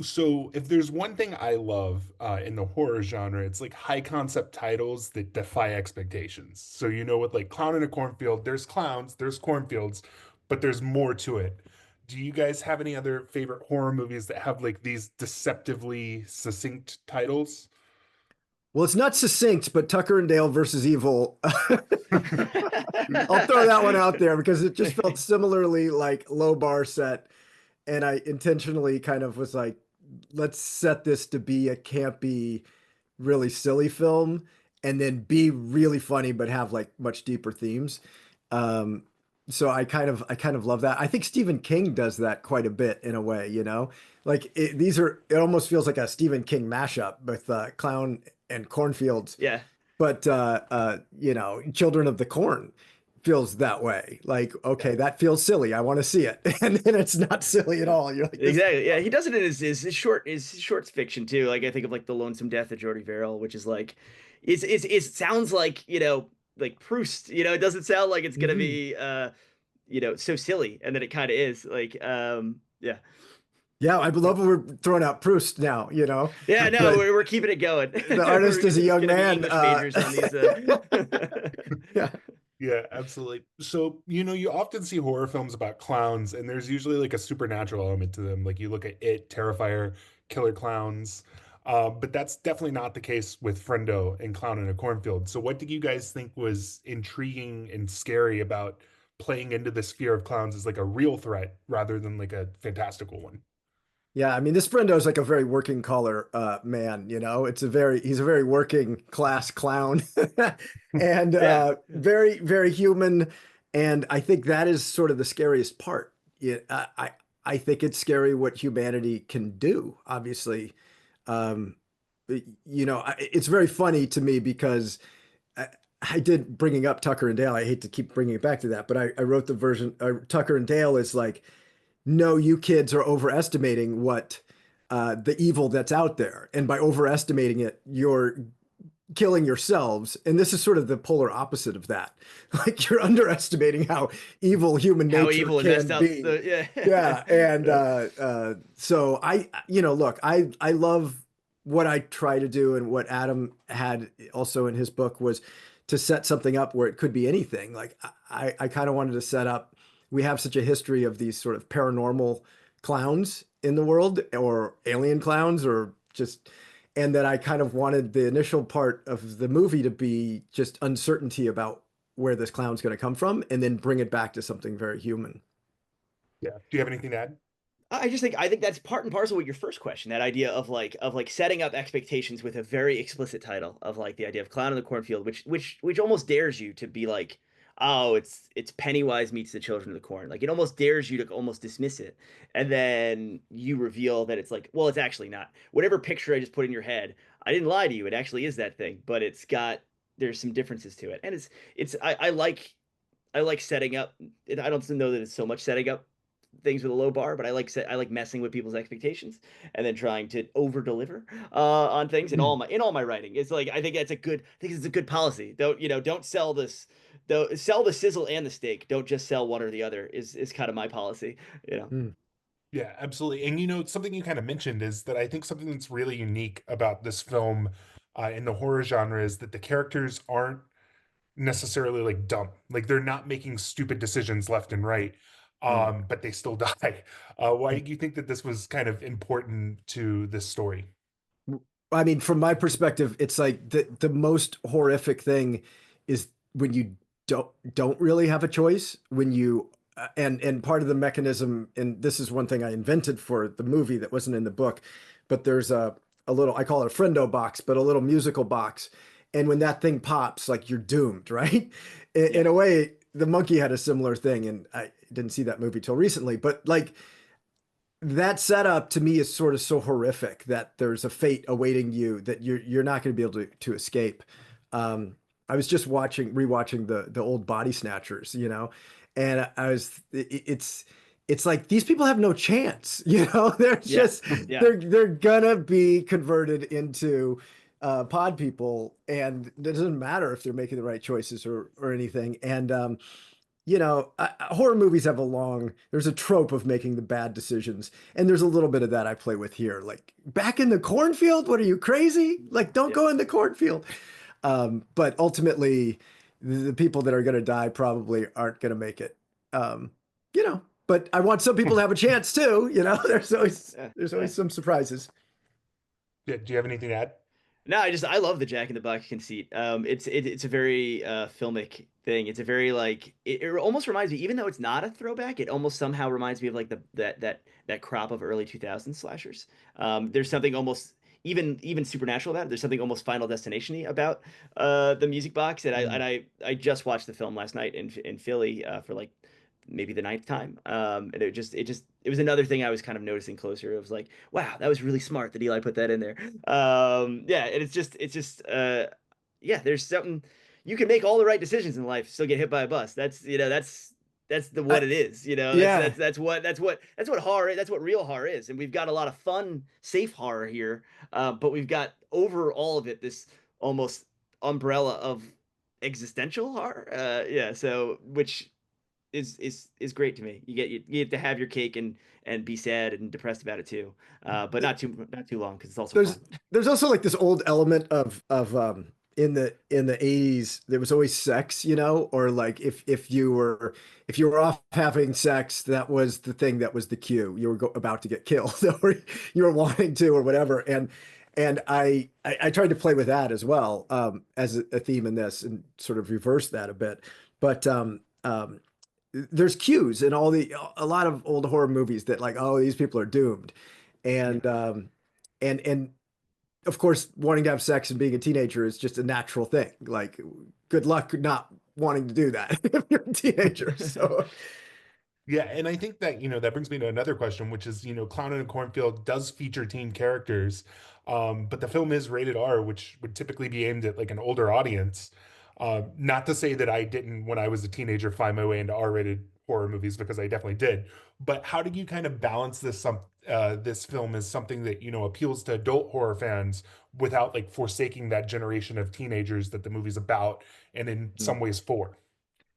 So if there's one thing I love in the horror genre, it's like high concept titles that defy expectations. So with like Clown in a Cornfield, there's clowns, there's cornfields, but there's more to it. Do you guys have any other favorite horror movies that have like these deceptively succinct titles? Well, it's not succinct, but Tucker and Dale versus Evil. I'll throw that one out there because it just felt similarly like low bar set. And I intentionally kind of was like, let's set this to be a campy, really silly film and then be really funny, but have like much deeper themes. Um, so I kind of love that. I think Stephen King does that quite a bit in a way, like it almost feels like a Stephen King mashup with Clown and Cornfields, Yeah. but Children of the Corn feels that way. Like, okay, that feels silly. I want to see it. And then it's not silly at all. You're like, this is Exactly. Yeah, he horrible. does it in his shorts fiction too. Like I think of like The Lonesome Death of Jordy Verrill, which is like it sounds like, like Proust. It doesn't sound like it's gonna Mhm. be so silly, and then it kind of is. Like yeah. Yeah, I love when we're throwing out Proust now. Yeah, no, But we're keeping it going. the artist We're is a young gonna be man. English majors on these Yeah. Yeah, absolutely. So, you often see horror films about clowns, and there's usually like a supernatural element to them. Like you look at It, Terrifier, Killer Clowns. But that's definitely not the case with Friendo and Clown in a Cornfield. So, what did you guys think was intriguing and scary about playing into this fear of clowns as like a real threat rather than like a fantastical one? Yeah, I mean, this Brendo is like a very working collar man. He's a very working class clown and Yeah. very, very human. And I think that is sort of the scariest part. I think it's scary what humanity can do, obviously. Um, it's very funny to me because I, I did bringing up Tucker and Dale. I hate to keep bringing it back to that, but I wrote the version, Tucker and Dale is like, no, you kids are overestimating what the evil that's out there. And by overestimating it, you're killing yourselves. And this is sort of the polar opposite of that. Like you're underestimating how evil human How nature evil and messed can up be. the Yeah. And yeah. so look, I love what I try to do and what Adam had also in his book was to set something up where it could be anything. Like I kind of wanted to set up, we have such a history of these sort of paranormal clowns in the world or alien clowns or just, and that I kind of wanted the initial part of the movie to be just uncertainty about where this clown's going to come from and then bring it back to something very human. Yeah. Do you have anything to add? I think that's part and parcel with your first question, that idea of like setting up expectations with a very explicit title of like the idea of Clown in the Cornfield, which almost dares you to be like, oh, it's Pennywise meets the Children of the Corn. Like it almost dares you to almost dismiss it. And then you reveal that it's like, well, it's actually not. Whatever picture I just put in your head, I didn't lie to you. It actually is that thing, but there's some differences to it. And I like setting up. I don't know that it's so much setting up things with a low bar, but I like messing with people's expectations and then trying to over deliver on things in all my writing. It's like I think it's a good policy. Don't sell this. Though sell the sizzle and the steak. Don't just sell one or the other. Is kind of my policy. You know. Mm. Yeah, absolutely. And something you kind of mentioned is that I think something that's really unique about this film in the horror genre is that the characters aren't necessarily like dumb. Like they're not making stupid decisions left and right, Mm. but they still die. Why do you think that this was kind of important to this story? I mean, from my perspective, it's like the most horrific thing is when you don't really have a choice, when you and part of the mechanism, and this is one thing I invented for the movie that wasn't in the book, but there's a little, I call it a friendo box, but a little musical box. And when that thing pops, like you're doomed, right? In Yeah. a way, the monkey had a similar thing, and I didn't see that movie till recently, but like that setup to me is sort of so horrific that there's a fate awaiting you that you're not going to be able to escape. I was just rewatching the old Body Snatchers, and it's like these people have no chance, they're Yeah. just Yeah. they're gonna be converted into pod people, and it doesn't matter if they're making the right choices or anything. And horror movies have there's a trope of making the bad decisions. And there's a little bit of that I play with here. Like, back in the cornfield? What are you, crazy? Like, don't Yep. go in the cornfield. But ultimately, the people that are going to die probably aren't going to make it. Um, but I want some people to have a chance too. Yeah. There's Yeah. always some surprises. Yeah, do you have anything to add? No, I love the Jack in the Box conceit. It's a very filmic thing. It's a very like it almost reminds me, even though it's not a throwback, it almost somehow reminds me of like that crop of early 2000s slashers. There's something almost even supernatural about it. There's something almost Final Destination-y about the music box. And Mm. I just watched the film last night in Philly for like maybe the ninth time. And it was another thing I was kind of noticing closer. It was like, wow, that was really smart that Eli put that in there. Yeah, and yeah, there's something you can make all the right decisions in life, still get hit by a bus. That's the what I, it is. yeah, That's what horror is. That's what real horror is. And we've got a lot of fun, safe horror here, but we've got over all of it this almost umbrella of existential horror. Yeah, so which is great to me. You get to have your cake and be sad and depressed about it too, but not too long because it's also there's fun. there's also like this old element of in the 80s there was always sex, or like if you were off having sex, that was the thing, that was the cue. You were about to get killed or you were wanting to or whatever. And I tried to play with that as well, as a theme in this, and sort of reverse that a bit. But there's cues in a lot of old horror movies that, like, oh, these people are doomed. Yeah. And and and of course, wanting to have sex and being a teenager is just a natural thing. Like, good luck not wanting to do that if you're a teenager. So Yeah, and I think that, that brings me to another question, which is, Clown in a Cornfield does feature teen characters, but the film is rated R, which would typically be aimed at like an older audience. Not to say that I didn't, when I was a teenager, find my way into R-rated horror movies, because I definitely did. But how do you kind of balance this film as something that, appeals to adult horror fans without like forsaking that generation of teenagers that the movie's about and in Hmm. some ways for?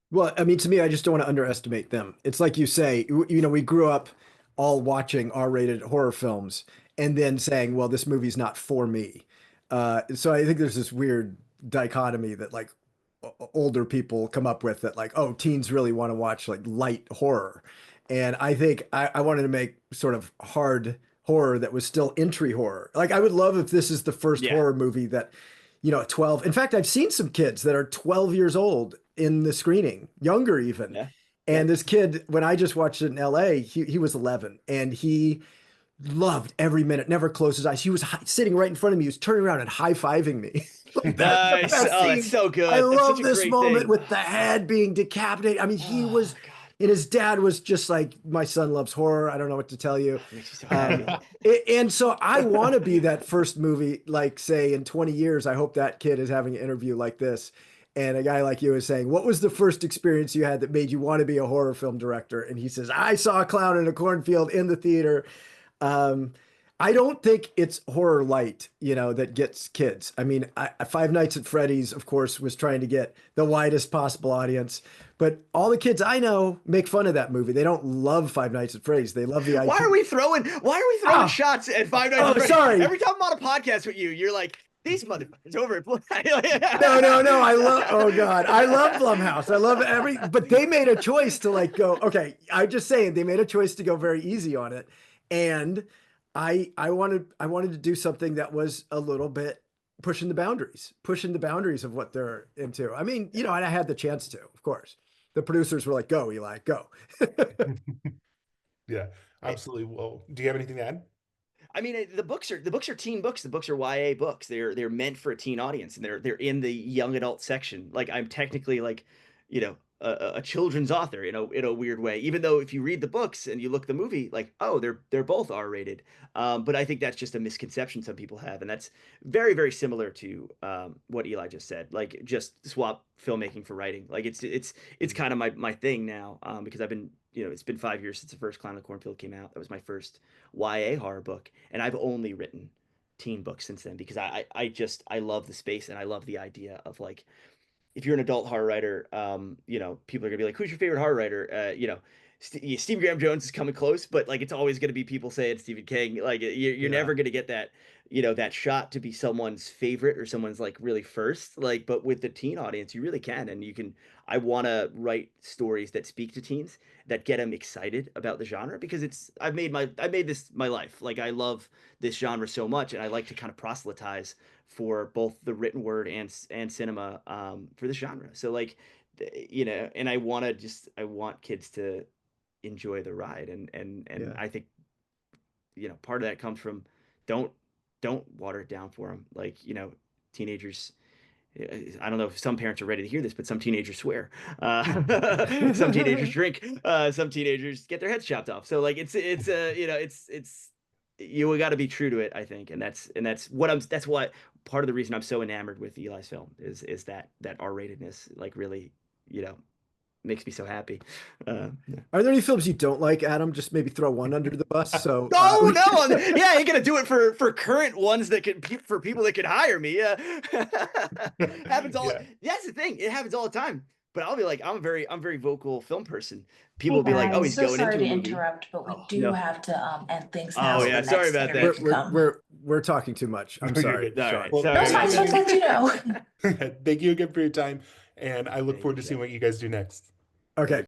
Well, I mean, to me, I just don't want to underestimate them. It's like you say, we grew up all watching R-rated horror films and then saying, well, this movie's not for me. So I think there's this weird dichotomy that, like, older people come up with, that, like, oh, teens really want to watch like light horror. And I think I wanted to make sort of hard horror that was still entry horror. Like, I would love if this is the first Yeah. horror movie that, at 12. In fact, I've seen some kids that are 12 years old in the screening, younger even. Yeah. Yeah. And this kid, when I just watched it in LA, he was 11 and he loved every minute, never closed his eyes. He was sitting right in front of me. He was turning around and high-fiving me. Like, that's the Nice. best Oh, that's scene. so I good. That's such love a this great moment thing. with the head being decapitated. I mean, Oh God. and his dad was just like, my son loves horror. I don't know what to tell you. It makes me so Um, happy. and so I want to be that first movie, like, say in 20 years, I hope that kid is having an interview like this. And a guy like you is saying, what was the first experience you had that made you want to be a horror film director? And he says, I saw a clown in a cornfield in the theater. Um, I don't think it's horror light, that gets kids. I mean, Five Nights at Freddy's, of course, was trying to get the widest possible audience, but all the kids I know make fun of that movie. They don't love Five Nights at Freddy's. They love the IP. Why are we throwing Ah, shots at Five Nights at oh, Freddy's? sorry. Every time I'm on a podcast with you, you're like, these motherfuckers over No, no, at no. Oh God. I love Blumhouse. I love but they made a choice to, like, go, okay, I'm just saying, they made a choice to go very easy on it. And I wanted to do something that was a little bit pushing the boundaries of what they're into. I mean, and I had the chance to, of course. The producers were like, go, Eli, go. Yeah, absolutely. Well, do you have anything to add? I mean, the books are teen books. The books are YA books. They're meant for a teen audience, and they're in the young adult section. Like, I'm technically like, a children's author in a weird way. Even though if you read the books and you look at the movie, like, oh, they're both R-rated. But I think that's just a misconception some people have, and that's very very similar to what Eli just said. Like, just swap filmmaking for writing. Like, it's kind of my thing now, because I've been it's been 5 years since the first Clown in the Cornfield came out. That was my first YA horror book, and I've only written teen books since then because I love the space and I love the idea of, like, if you're an adult horror writer, you know, people are gonna be like, who's your favorite horror writer? You know, Steve Graham Jones is coming close, but like it's always gonna be people saying Stephen King. Like you're Yeah. never gonna get that, you know, that shot to be someone's favorite or someone's like really first. Like, but with the teen audience, you really can, and you can. I want to write stories that speak to teens, that get them excited about the genre, because it's I made this my life. Like I love this genre so much, and I like to kind of proselytize for both the written word and cinema, for this genre. So like, you know, and I want kids to enjoy the ride, and Yeah. I think, you know, part of that comes from don't don't water it down for them. Like, you know, teenagers, I don't know if some parents are ready to hear this, but some teenagers swear. Some teenagers drink. Some teenagers get their heads chopped off. So like it's you know, it's you got to be true to it, I think, and that's what that's why part of the reason I'm so enamored with Eli's film is that R-ratedness, like really, you know, makes me so happy. Yeah. Are there any films you don't like, Adam? Just maybe throw one under the bus. So No, no, yeah, I ain't gonna do it for current ones that could for people that could hire me. Yeah, happens all. Yeah. That's the thing; it happens all the time. But I'll be like, I'm very vocal film person. People Hey will be like, oh, guys, he's so going sorry into to a movie. interrupt, but we Oh do no. have to end things Oh now so yeah, the sorry next about interview that. can we're come. we're talking too much. I'm No, you're sorry, good. All Sean. right, Well, sorry. No, it's fine. Just let you know. thank you again for your time, and I look Thank forward you, to seeing Jeff. what you guys do next. Okay.